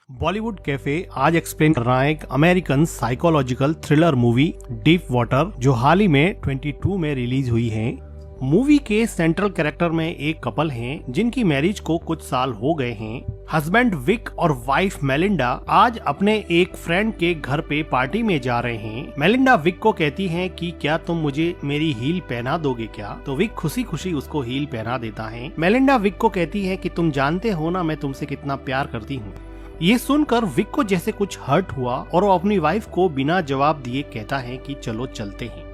Bollywood cafe आज explain कर रहा है एक American psychological thriller movie deep water जो हाल ही में 22 में रिलीज हुई है। मूवी के सेंट्रल कैरेक्टर में एक कपल हैं जिनकी मैरिज को कुछ साल हो गए हैं। हस्बैंड विक और वाइफ मेलिंडा आज अपने एक फ्रेंड के घर पे पार्टी में जा रहे हैं। मेलिंडा विक को कहती है कि क्या तुम मुझे मेरी हील पहना दोगे क्या, तो विक खुशी खुशी उसको हील पहना देता है। मेलिंडा विक को कहती है कि तुम जानते हो ना मैं तुमसे कितना प्यार करती हूँ। ये सुनकर विक को जैसे कुछ हर्ट हुआ और वो अपनी वाइफ को बिना जवाब दिए कहता है कि चलो चलते हैं।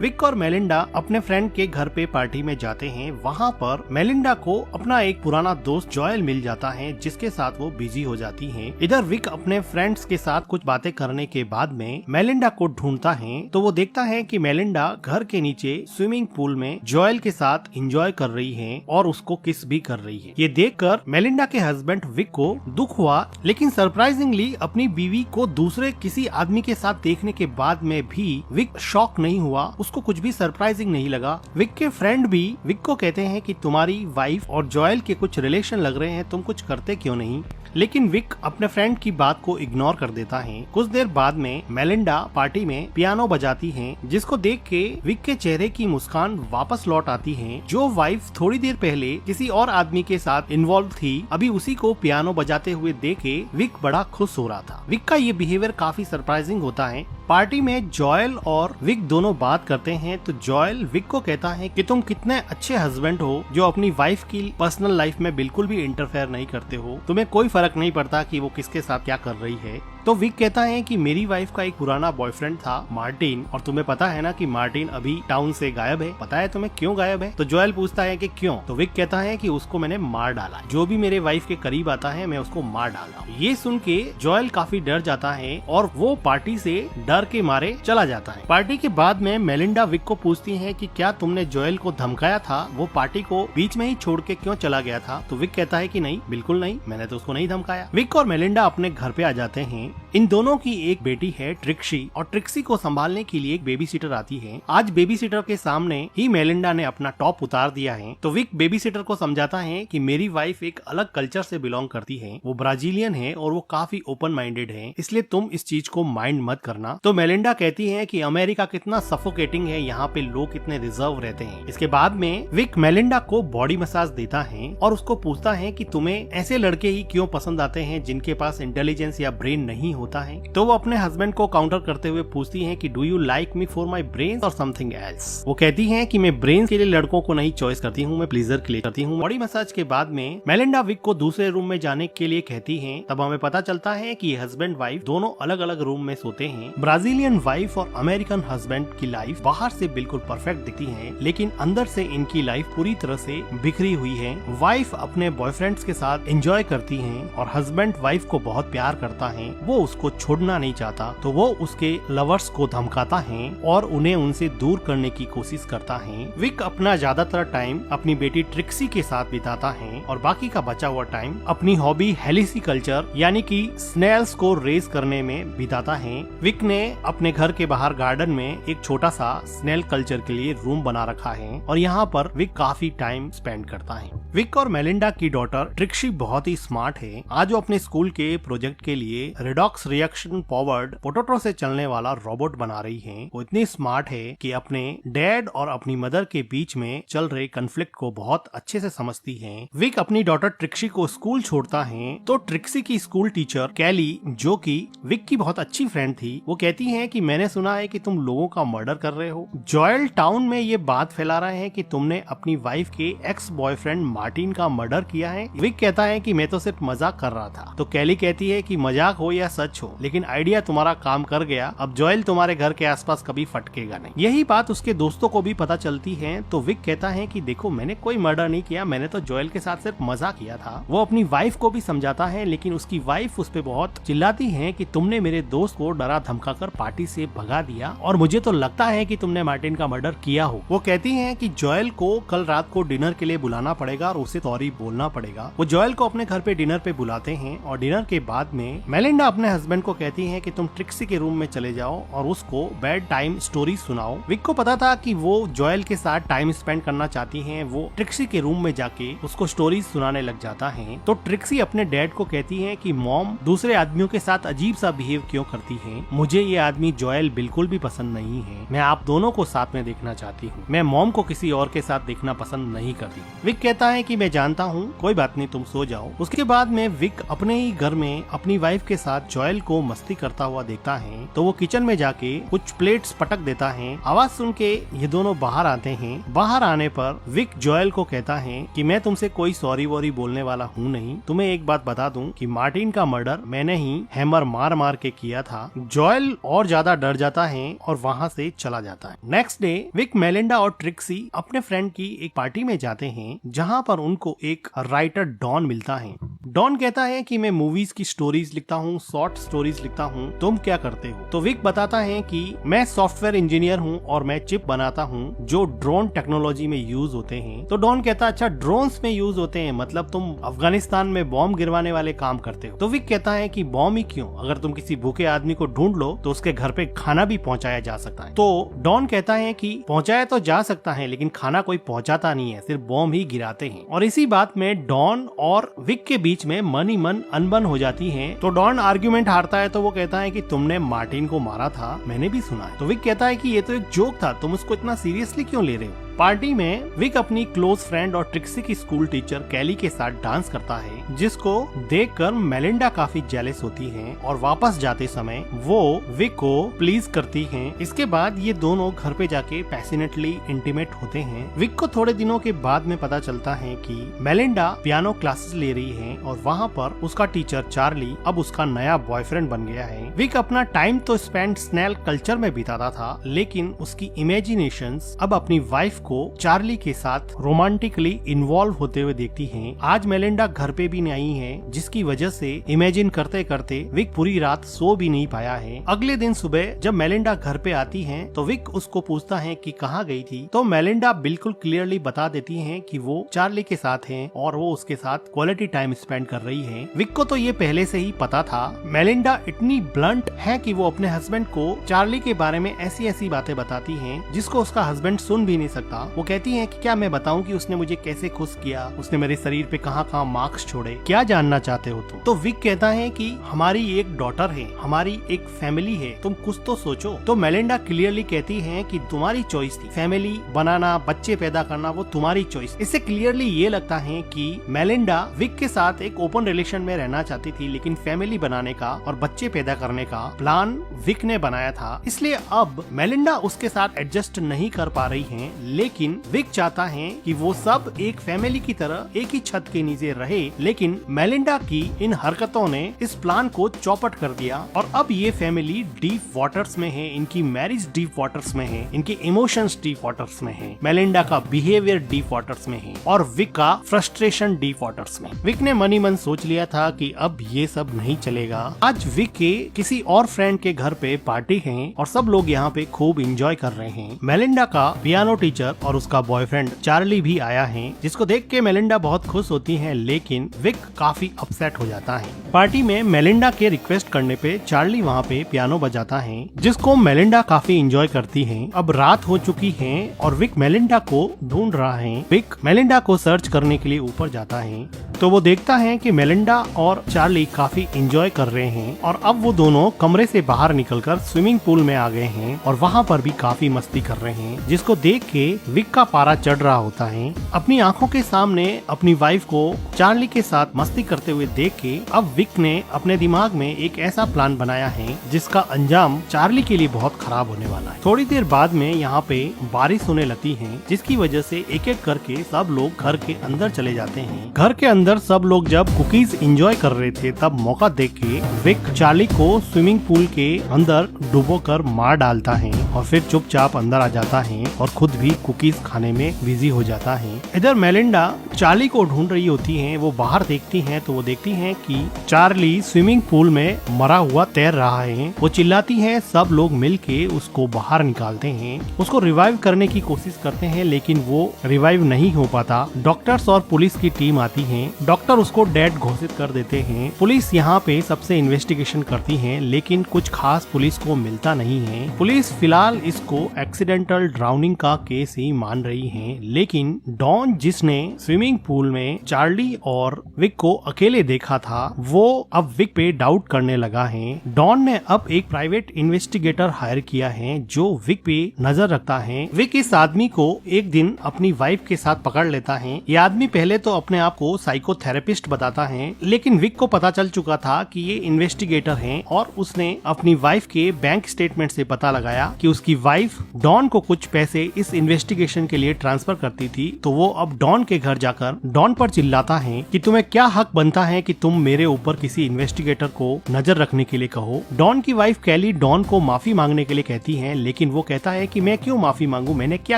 विक और मेलिंडा अपने फ्रेंड के घर पे पार्टी में जाते हैं। वहाँ पर मेलिंडा को अपना एक पुराना दोस्त जॉयल मिल जाता है जिसके साथ वो बिजी हो जाती हैं। इधर विक अपने फ्रेंड्स के साथ कुछ बातें करने के बाद में मेलिंडा को ढूंढता है तो वो देखता है कि मेलिंडा घर के नीचे स्विमिंग पूल में जॉयल के साथ एंजॉय कर रही है और उसको किस भी कर रही है। ये देखकर मेलिंडा के हस्बैंड विक को दुख हुआ, लेकिन सरप्राइजिंगली अपनी बीवी को दूसरे किसी आदमी के साथ देखने के बाद में भी विक शॉक नहीं हुआ, उसको कुछ भी सरप्राइजिंग नहीं लगा। विक के फ्रेंड भी विक को कहते हैं कि तुम्हारी वाइफ और जॉयल के कुछ रिलेशन लग रहे हैं, तुम कुछ करते क्यों नहीं, लेकिन विक अपने फ्रेंड की बात को इग्नोर कर देता है। कुछ देर बाद में मेलिंडा पार्टी में पियानो बजाती है जिसको देख के विक के चेहरे की मुस्कान वापस लौट आती है। जो वाइफ थोड़ी देर पहले किसी और आदमी के साथ इन्वॉल्व थी, अभी उसी को पियानो बजाते हुए देख के विक बड़ा खुश हो रहा था। विक का ये बिहेवियर काफी सरप्राइजिंग होता है। पार्टी में जॉयल और विक दोनों बात करते हैं तो जॉयल विक को कहता है कि तुम कितने अच्छे हस्बैंड हो जो अपनी वाइफ की पर्सनल लाइफ में बिल्कुल भी इंटरफेयर नहीं करते हो, तुम्हें कोई फर्क नहीं पड़ता कि वो किसके साथ क्या कर रही है। तो विक कहता है कि मेरी वाइफ का एक पुराना बॉयफ्रेंड था मार्टिन, और तुम्हें पता है ना कि मार्टिन अभी टाउन से गायब है, पता है तुम्हें क्यों गायब है? तो जॉयल पूछता है कि क्यों? तो विक कहता है कि उसको मैंने मार डाला, जो भी मेरे वाइफ के करीब आता है मैं उसको मार डालता हूँ। ये सुन के जॉयल काफी डर जाता है और वो पार्टी से डर के मारे चला जाता है। पार्टी के बाद में मेलिंडा विक को पूछती है कि क्या तुमने जॉयल को धमकाया था, वो पार्टी को बीच में ही छोड़ के क्यों चला गया था? तो विक कहता है कि नहीं, बिल्कुल नहीं, मैंने तो उसको नहीं धमकाया। विक और मेलिंडा अपने घर पे आ जाते हैं। इन दोनों की एक बेटी है ट्रिक्सी, और ट्रिक्सी को संभालने के लिए एक बेबी सीटर आती है। आज बेबी सीटर के सामने ही मेलिंडा ने अपना टॉप उतार दिया है तो विक बेबी सीटर को समझाता है कि मेरी वाइफ एक अलग कल्चर से बिलोंग करती है, वो ब्राजीलियन है और वो काफी ओपन माइंडेड है, इसलिए तुम इस चीज को माइंड मत करना। तो मेलिंडा कहती है कि अमेरिका कितना सफोकेटिंग है, यहाँ पे लोग कितने रिजर्व रहते हैं। इसके बाद में विक मेलिंडा को बॉडी मसाज देता है और उसको पूछता है कि तुम्हें ऐसे लड़के ही क्यों पसंद आते हैं जिनके पास इंटेलिजेंस या ब्रेन नहीं होता है। तो वो अपने हस्बैंड को काउंटर करते हुए पूछती है कि do you like me for my brain और समथिंग एल्स। वो कहती है कि मैं ब्रेन के लिए लड़कों को नहीं चॉइस करती हूँ, मैं प्लीजर के लिए करती हूँ। बॉडी मसाज के बाद में मेलिंडा विक को दूसरे रूम में जाने के लिए कहती है। तब हमें पता चलता है कि हस्बैंड वाइफ दोनों अलग अलग रूम में सोते हैं। ब्राजीलियन वाइफ और अमेरिकन हस्बैंड की लाइफ बाहर से बिल्कुल परफेक्ट दिखती है, लेकिन अंदर से इनकी लाइफ पूरी तरह से बिखरी हुई है। वाइफ अपने बॉयफ्रेंड्स के साथ एंजॉय करती है और हस्बैंड वाइफ को बहुत प्यार करता है, वो उसको छोड़ना नहीं चाहता, तो वो उसके लवर्स को धमकाता है और उन्हें उनसे दूर करने की कोशिश करता है। विक अपना ज्यादातर टाइम अपनी बेटी ट्रिक्सी के साथ बिताता है और बाकी का बचा हुआ टाइम अपनी हॉबी हेलिसी कल्चर यानी कि स्नेल्स को रेस करने में बिताता है। विक ने अपने घर के बाहर गार्डन में एक छोटा सा स्नेल कल्चर के लिए रूम बना रखा है और यहाँ पर विक काफी टाइम स्पेंड करता है। विक और मेलिंडा की डॉटर ट्रिक्सी बहुत ही स्मार्ट है। आज वो अपने स्कूल के प्रोजेक्ट के लिए रेडॉक्स रिएक्शन फॉरवर्ड पोटैटो से चलने वाला रोबोट बना रही है। वो इतनी स्मार्ट है कि अपने डैड और अपनी मदर के बीच में चल रहे कन्फ्लिक्ट को बहुत अच्छे से समझती है। विक अपनी डॉटर ट्रिक्सी को स्कूल छोड़ता है तो ट्रिक्सी की स्कूल टीचर कैली, जो कि विक की बहुत अच्छी फ्रेंड थी, वो कहती है कि मैंने सुना है कि तुम लोगों का मर्डर कर रहे हो। जॉयल टाउन में ये बात फैला रहे हैं कि तुमने अपनी वाइफ के एक्स बॉयफ्रेंड मार्टिन का मर्डर किया है। विक कहता है कि मैं तो सिर्फ मजाक कर रहा था। तो कैली कहती है कि मजाक हो या सच हो, लेकिन आइडिया तुम्हारा काम कर गया, अब जॉयल तुम्हारे घर के आसपास कभी फटकेगा नहीं। यही बात उसके दोस्तों को भी पता चलती है तो विक कहता है कि देखो मैंने कोई मर्डर नहीं किया, मैंने तो जॉयल के साथ सिर्फ मजाक किया था। वो अपनी वाइफ को भी समझाता है, लेकिन उसकी वाइफ उस पे बहुत चिल्लाती है कि तुमने मेरे दोस्त को डरा धमका कर पार्टी से भगा दिया और मुझे तो लगता है कि तुमने मार्टिन का मर्डर किया हो। वो कहती है कि जॉयल को कल रात को डिनर के लिए बुलाना पड़ेगा और उसे सॉरी बोलना पड़ेगा। वो जॉयल को अपने घर पे डिनर पे बुलाते हैं और डिनर के बाद में मेलिंडा अपने हस्बैंड को कहती है कि तुम ट्रिक्सी के रूम में चले जाओ और उसको बेड टाइम स्टोरी सुनाओ। विक को पता था कि वो जॉयल के साथ टाइम स्पेंड करना चाहती है। वो ट्रिक्सी के रूम में जाके उसको स्टोरी सुनाने लग जाता है। तो ट्रिक्सी अपने डैड को कहती है कि मॉम दूसरे आदमियों के साथ अजीब सा बिहेव क्यों करती है, मुझे ये आदमी जॉयल बिल्कुल भी पसंद नहीं है, मैं आप दोनों को साथ में देखना चाहती हूँ, मैं मॉम को किसी और के साथ देखना पसंद नहीं करती। विक कहता है कि मैं जानता हूँ, कोई बात नहीं, तुम सो जाओ। उसके बाद में विक अपने ही घर में अपनी वाइफ के साथ जॉयल को मस्ती करता हुआ देखता है। तो वो किचन में जाके कुछ प्लेट्स पटक देता है। आवाज सुन के ये दोनों बाहर आते हैं। बाहर आने पर विक जॉयल को कहता है कि मैं तुमसे कोई सॉरी वॉरी बोलने वाला हूँ नहीं, तुम्हें एक बात बता दूं कि मार्टिन का मर्डर मैंने ही हैमर मार मार के किया था। जॉयल और ज्यादा डर जाता है और वहाँ से चला जाता है। नेक्स्ट डे विक, मेलिंडा और ट्रिक्सी अपने फ्रेंड की एक पार्टी में जाते हैं जहाँ पर उनको एक राइटर डॉन मिलता है। डॉन कहता है कि मैं मूवीज की स्टोरीज लिखता हूँ, शॉर्ट स्टोरीज लिखता हूँ, तुम क्या करते हो? तो विक बताता है कि मैं सॉफ्टवेयर इंजीनियर हूँ और मैं चिप बनाता हूँ जो ड्रोन टेक्नोलॉजी में यूज होते हैं। तो डॉन कहता अच्छा ड्रोन्स में यूज होते हैं, मतलब तुम अफगानिस्तान में बॉम्ब गिरवाने वाले काम करते हो। तो विक कहता है कि बॉम्ब ही क्यों, अगर तुम किसी भूखे आदमी को ढूंढ लो तो उसके घर पे खाना भी पहुंचाया जा सकता है। तो डॉन कहता है कि पहुंचाया तो जा सकता है लेकिन खाना कोई पहुंचाता नहीं है, सिर्फ बॉम्ब ही गिराते हैं। और इसी बात में डॉन और विक के बीच में मन ही मन अनबन हो जाती है। तो डॉन आर्ग्यूमेंट हारता है तो वो कहता है कि तुमने मार्टिन को मारा था, मैंने भी सुना है। तो विक कहता है कि ये तो एक जोक था, तुम उसको इतना सीरियसली क्यों ले रहे हो? पार्टी में विक अपनी क्लोज फ्रेंड और ट्रिक्सी की स्कूल टीचर कैली के साथ डांस करता है, जिसको देखकर मेलिंडा काफी जेलस होती है और वापस जाते समय वो विक को प्लीज करती है। इसके बाद ये दोनों घर पे जाके पैशनेटली इंटीमेट होते हैं। विक को थोड़े दिनों के बाद में पता चलता है कि मेलिंडा पियानो क्लासेस ले रही है और वहाँ पर उसका टीचर चार्ली अब उसका नया बॉयफ्रेंड बन गया है। विक अपना टाइम तो स्पेंड स्नेल कल्चर में बिताता था, लेकिन उसकी इमेजिनेशंस अब अपनी वाइफ को चार्ली के साथ रोमांटिकली इन्वॉल्व होते हुए देखती हैं। आज मेलिंडा घर पे भी नहीं है, जिसकी वजह से इमेजिन करते करते विक पूरी रात सो भी नहीं पाया है। अगले दिन सुबह जब मेलिंडा घर पे आती है तो विक उसको पूछता है कि कहाँ गई थी। तो मेलिंडा बिल्कुल क्लियरली बता देती है कि वो चार्ली के साथ है और वो उसके साथ क्वालिटी टाइम स्पेंड कर रही है। विक को तो ये पहले से ही पता था। मेलिंडा इतनी ब्लंट है कि वो अपने हस्बैंड को चार्ली के बारे में ऐसी ऐसी बातें बताती है जिसको उसका हस्बैंड सुन भी नहीं सकता। वो कहती है कि क्या मैं बताऊं कि उसने मुझे कैसे खुश किया, उसने मेरे शरीर पे कहाँ कहाँ मार्क्स छोड़े, क्या जानना चाहते हो तुम? तो विक कहता है कि हमारी एक डॉटर है, हमारी एक फैमिली है, तुम कुछ तो सोचो। तो मेलिंडा क्लियरली कहती है कि तुम्हारी चॉइस थी, फैमिली बनाना, बच्चे पैदा करना वो तुम्हारी चॉइस। इससे क्लियरली ये लगता है कि मेलिंडा विक के साथ एक ओपन रिलेशन में रहना चाहती थी, लेकिन फैमिली बनाने का और बच्चे पैदा करने का प्लान विक ने बनाया था। इसलिए अब मेलिंडा उसके साथ एडजस्ट नहीं कर पा रही है, लेकिन विक चाहता है कि वो सब एक फैमिली की तरह एक ही छत के नीचे रहे। लेकिन मेलिंडा की इन हरकतों ने इस प्लान को चौपट कर दिया और अब ये फैमिली डीप वाटर्स में है, इनकी मैरिज डीप वाटर्स में है, इनके इमोशंस डीप वाटर्स में है, मेलिंडा का बिहेवियर डीप वाटर्स में है और विक का फ्रस्ट्रेशन डीप वाटर्स में। विक ने मन ही मन सोच लिया था कि अब ये सब नहीं चलेगा। आज विक के किसी और फ्रेंड के घर पे पार्टी है और सब लोग यहाँ पे खूब एंजॉय कर रहे हैं। मेलिंडा का पियानो टीचर और उसका बॉयफ्रेंड चार्ली भी आया है, जिसको देख के मेलिंडा बहुत खुश होती है, लेकिन विक काफी अपसेट हो जाता है। पार्टी में मेलिंडा के रिक्वेस्ट करने पे चार्ली वहाँ पे पियानो बजाता है, जिसको मेलिंडा काफी एंजॉय करती है। अब रात हो चुकी है और विक मेलिंडा को ढूंढ रहा है। विक मेलिंडा को सर्च करने के लिए ऊपर जाता है तो वो देखता है कि मेलिंडा और चार्ली काफी एंजॉय कर रहे हैं और अब वो दोनों कमरे से बाहर निकलकर स्विमिंग पूल में आ गए हैं और वहाँ पर भी काफी मस्ती कर रहे हैं, जिसको देख के विक का पारा चढ़ रहा होता है। अपनी आंखों के सामने अपनी वाइफ को चार्ली के साथ मस्ती करते हुए देख के अब विक ने अपने दिमाग में एक ऐसा प्लान बनाया है जिसका अंजाम चार्ली के लिए बहुत खराब होने वाला है। थोड़ी देर बाद में यहाँ पे बारिश होने लगती है, जिसकी वजह से एक एक करके सब लोग घर के अंदर चले जाते हैं। घर के अंदर सब लोग जब कुकीज एंजॉय कर रहे थे तब मौका देख के विक चार्ली को स्विमिंग पूल के अंदर डुबो कर मार डालता है और फिर चुपचाप अंदर आ जाता है और खुद भी कुकीज खाने में बिजी हो जाता है। इधर मेलिंडा चार्ली को ढूंढ रही होती है। वो बाहर देखती हैं तो वो देखती हैं कि चार्ली स्विमिंग पूल में मरा हुआ तैर रहा है। वो चिल्लाती है, सब लोग मिलके उसको बाहर निकालते हैं। उसको रिवाइव करने की कोशिश करते हैं लेकिन वो रिवाइव नहीं हो पाता। डॉक्टर्स और पुलिस की टीम आती है। डॉक्टर उसको डेड घोषित कर देते हैं। पुलिस यहाँ पे सबसे इन्वेस्टिगेशन करती है लेकिन कुछ खास पुलिस को मिलता नहीं है। पुलिस फिलहाल इसको एक्सीडेंटल ड्राउनिंग का केस ही मान रही है, लेकिन डॉन जिसने स्विमिंग पूल में चार्ली और विक को अकेले देखा था वो अब विक पे डाउट करने लगा है। डॉन ने अब एक प्राइवेट इन्वेस्टिगेटर हायर किया है जो विक पे नजर रखता है। विक इस आदमी को एक दिन अपनी वाइफ के साथ पकड़ लेता है। ये आदमी पहले तो अपने आप को साइकोथेरेपिस्ट बताता है लेकिन विक को पता चल चुका था कि ये इन्वेस्टिगेटर है और उसने अपनी वाइफ के बैंक स्टेटमेंट से पता लगाया कि उसकी वाइफ डॉन को कुछ पैसे इस इन्वेस्टिगेशन के लिए ट्रांसफर करती थी। तो वो अब डॉन के घर जाकर डॉन पर चिल्लाता है कि तुम्हें क्या हक बनता है कि तुम मेरे ऊपर किसी इन्वेस्टिगेटर को नजर रखने के लिए कहो। डॉन की वाइफ कैली डॉन को माफी मांगने के लिए कहती है लेकिन वो कहता है कि मैं क्यों माफी मांगू, मैंने क्या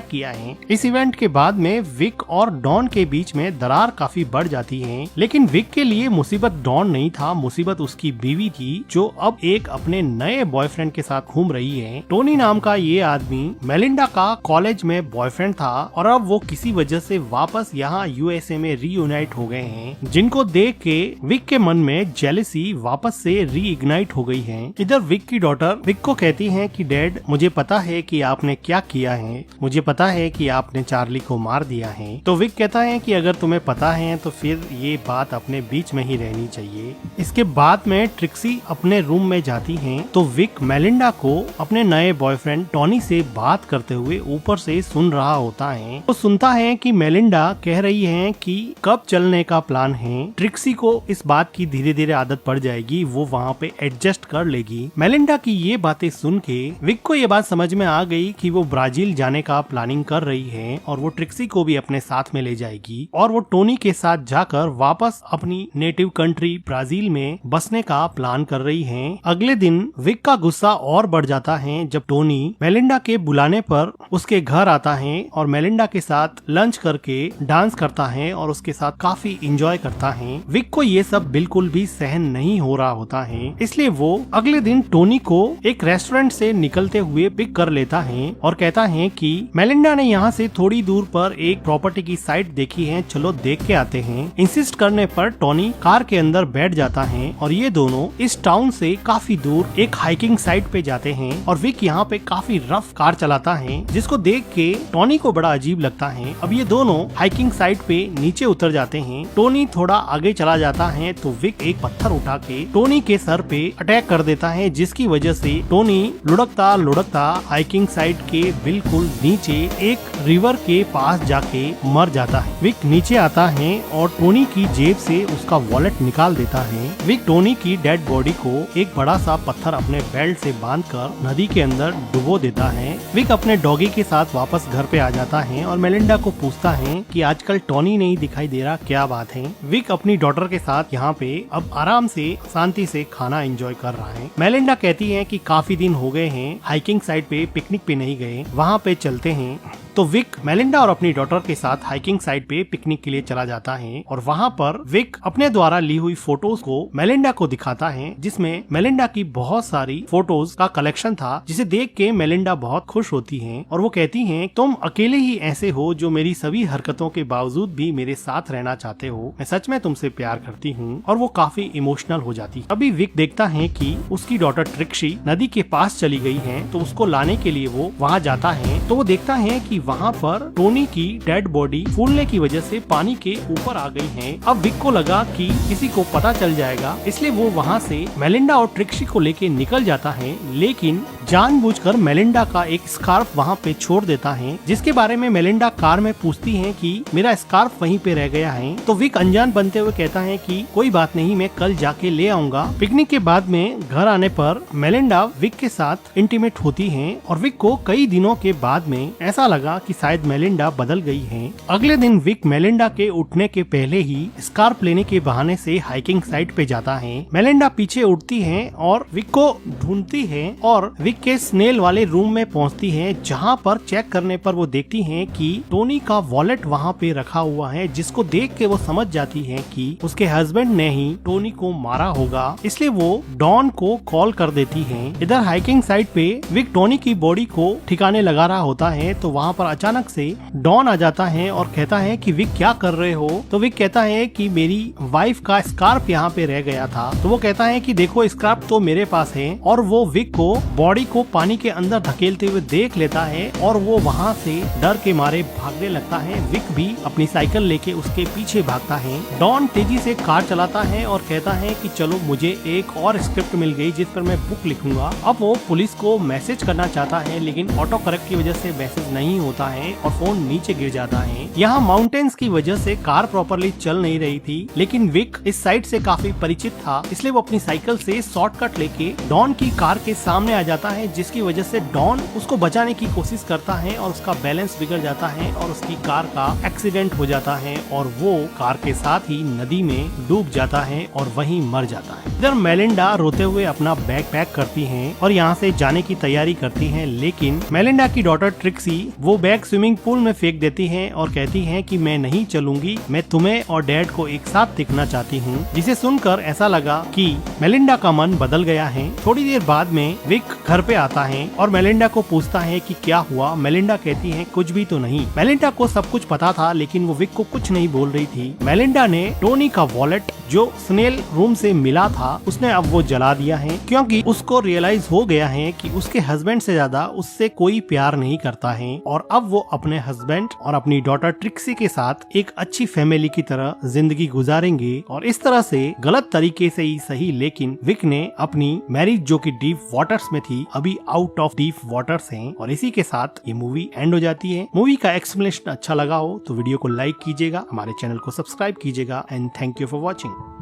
किया है। इस इवेंट के बाद में विक और डॉन के बीच में दरार काफी बढ़ जाती है लेकिन विक के लिए मुसीबत डॉन नहीं था, मुसीबत उसकी बीवी थी जो अब एक अपने नए बॉयफ्रेंड के साथ घूम रही है। टोनी नाम का ये आदमी मेलिंडा का कॉलेज में बॉयफ्रेंड था और अब वो किसी वजह से वापस यहाँ यूएसए में रीयूनाइट हो गए हैं, जिनको देख के विक के मन में जेलसी वापस से रीइग्नाइट हो गई है। इधर विक की डॉटर विक को कहती है कि डैड मुझे पता है कि आपने क्या किया है, मुझे पता है कि आपने चार्ली को मार दिया है। तो विक कहता है कि अगर तुम्हें पता है तो फिर ये बात अपने बीच में ही रहनी चाहिए। इसके बाद में ट्रिक्सी अपने रूम में जाती है तो विक मेलिंडा को अपने नए बॉयफ्रेंड टॉनी से बात करते हुए ऊपर से सुन रहा होता है। वो सुनता है कि मेलिंडा कह रही है कि कब चलने का प्लान है। ट्रिक्सी को इस बात की धीरे धीरे आदत पड़ जाएगी, वो वहाँ पे एडजस्ट कर लेगी। मेलिंडा की ये बातें सुन के विक को ये बात समझ में आ गई कि वो ब्राजील जाने का प्लानिंग कर रही है और वो ट्रिक्सी को भी अपने साथ में ले जाएगी और वो टोनी के साथ जाकर वापस अपनी नेटिव कंट्री ब्राजील में बसने का प्लान कर रही है। अगले दिन विक का गुस्सा और बढ़ जाता है जब टोनी मेलिंडा के बुलाने पर उसके घर आता है और मेलिंडा के साथ लंच करके डांस करता है और उसके साथ काफी इंजॉय करता है। विक को ये सब बिल्कुल भी सहन नहीं हो रहा होता है, इसलिए वो अगले दिन टोनी को एक रेस्टोरेंट से निकलते हुए पिक कर लेता है और कहता है कि मेलिंडा ने यहाँ से थोड़ी दूर पर एक प्रॉपर्टी की साइट देखी है, चलो देख के आते हैं। इंसिस्ट करने पर टोनी कार के अंदर बैठ जाता है और ये दोनों इस टाउन से काफी दूर एक हाइकिंग साइट पे जाते हैं और विक यहाँ पे काफी रफ कार चलाता है जिसको देख के टोनी को बड़ा अजीब लगता है। अब ये दोनों हाइकिंग साइट पे नीचे उतर जाते हैं। टोनी थोड़ा आगे चला जाता है तो विक एक पत्थर उठा के टोनी के सर पे अटैक कर देता है जिसकी वजह से टोनी लुढ़कता लुढ़कता हाइकिंग साइट के बिल्कुल नीचे एक रिवर के पास जाके मर जाता है। विक नीचे आता है और टोनी की जेब से उसका वॉलेट निकाल देता है। विक टोनी की डेड बॉडी को एक बड़ा सा पत्थर अपने बेल्ट से बांधकर नदी के अंदर डुबो देता है। विक अपने डॉगी के साथ वापस घर पे आ जाता है और मेलिंडा को पूछता है कि आजकल टोनी नहीं दिखाई दे रहा, क्या बात है। विक अपनी डॉटर के साथ यहाँ पे अब आराम से शांति से खाना एंजॉय कर रहा है। मेलिंडा कहती है कि काफी दिन हो गए हैं हाइकिंग साइट पे पिकनिक पे नहीं गए, वहाँ पे चलते हैं। तो विक मेलिंडा और अपनी डॉटर के साथ हाइकिंग साइट पे पिकनिक के लिए चला जाता है और वहाँ पर विक अपने द्वारा ली हुई फोटोज को मेलिंडा को दिखाता है जिसमें मेलिंडा की बहुत सारी फोटोज का कलेक्शन था, जिसे देख के मेलिंडा बहुत खुश होती है और वो कहती है तुम अकेले ही ऐसे हो जो मेरी सभी हरकतों के बावजूद भी मेरे साथ रहना चाहते हो, मैं सच में तुमसे प्यार करती हूँ। और वो काफी इमोशनल हो जाती है। अभी विक देखता है कि उसकी डॉटर ट्रिक्सी नदी के पास चली गई है तो उसको लाने के लिए वो वहाँ जाता है तो वो देखता है कि वहाँ पर टोनी की डेड बॉडी फूलने की वजह से पानी के ऊपर आ गई है। अब विक को लगा कि किसी को पता चल जाएगा, इसलिए वो वहाँ से मेलिंडा और ट्रिक्सी को लेके निकल जाता है, लेकिन जानबूझकर मेलिंडा का एक स्कार्फ वहाँ पे छोड़ देता है जिसके बारे में मेलिंडा कार में पूछती है कि मेरा स्कार्फ वहीं पे रह गया है। तो विक अनजान बनते हुए कहता है कि कोई बात नहीं, मैं कल जाके ले आऊंगा। पिकनिक के बाद में घर आने पर मेलिंडा विक के साथ इंटीमेट होती है और विक को कई दिनों के बाद में ऐसा लगा कि शायद मेलिंडा बदल गई है। अगले दिन विक मेलिंडा के उठने के पहले ही स्कार्फ लेने के बहाने से हाइकिंग साइट पे जाता है। मेलिंडा पीछे उठती है और विक को ढूंढती है और विक विक के स्नेल वाले रूम में पहुंचती हैं, जहां पर चेक करने पर वो देखती हैं कि टोनी का वॉलेट वहां पे रखा हुआ है, जिसको देख के वो समझ जाती हैं कि उसके हस्बैंड ने ही टोनी को मारा होगा। इसलिए वो डॉन को कॉल कर देती हैं। इधर हाइकिंग साइट पे विक टोनी की बॉडी को ठिकाने लगा रहा होता है, तो वहाँ पर अचानक से डॉन आ जाता है और कहता है कि विक क्या कर रहे हो। तो विक कहता है कि मेरी वाइफ का स्कार्फ यहाँ पे रह गया था। तो वो कहता है कि देखो स्कार्फ तो मेरे पास है, और वो विक को बॉडी को पानी के अंदर धकेलते हुए देख लेता है और वो वहाँ से डर के मारे भागने लगता है। विक भी अपनी साइकिल लेके उसके पीछे भागता है। डॉन तेजी से कार चलाता है और कहता है कि चलो मुझे एक और स्क्रिप्ट मिल गई जिस पर मैं बुक लिखूंगा। अब वो पुलिस को मैसेज करना चाहता है, लेकिन ऑटो करेक्ट की वजह से मैसेज नहीं होता है और फोन नीचे गिर जाता है। यहाँ माउंटेन्स की वजह से कार प्रॉपरली चल नहीं रही थी, लेकिन विक इस साइड से काफी परिचित था, इसलिए वो अपनी साइकिल से शॉर्टकट लेके डॉन की कार के सामने आ जाता है, जिसकी वजह से डॉन उसको बचाने की कोशिश करता है और उसका बैलेंस बिगड़ जाता है और उसकी कार का एक्सीडेंट हो जाता है और वो कार के साथ ही नदी में डूब जाता है और वहीं मर जाता है। इधर मेलिंडा रोते हुए अपना बैग पैक करती हैं और यहाँ से जाने की तैयारी करती हैं, लेकिन मेलिंडा की डॉटर ट्रिक्सी वो बैग स्विमिंग पूल में फेंक देती हैं और कहती हैं कि मैं नहीं चलूंगी, मैं तुम्हें और डैड को एक साथ देखना चाहती हूँ। जिसे सुनकर ऐसा लगा कि मेलिंडा का मन बदल गया है। थोड़ी देर बाद में विक घर पे आता है और मेलिंडा को पूछता है कि क्या हुआ। मेलिंडा कहती है कुछ भी तो नहीं। मेलिंडा को सब कुछ पता था, लेकिन वो विक को कुछ नहीं बोल रही थी। मेलिंडा ने टोनी का वॉलेट जो स्नेल रूम से मिला था उसने अब वो जला दिया है, क्योंकि उसको रियलाइज हो गया है कि उसके हस्बैंड से ज्यादा उससे कोई प्यार नहीं करता है और अब वो अपने हस्बैंड और अपनी डॉटर ट्रिक्सी के साथ एक अच्छी फैमिली की तरह जिंदगी गुजारेंगे। और इस तरह से गलत तरीके से ही सही, लेकिन विक ने अपनी मैरिज जो कि डीप वाटर्स में थी अभी आउट ऑफ डीप वाटर्स है। और इसी के साथ ये मूवी एंड हो जाती है। मूवी का एक्सप्लेनेशन अच्छा लगा हो तो वीडियो को लाइक कीजिएगा, हमारे चैनल को सब्सक्राइब कीजिएगा and thank you for watching.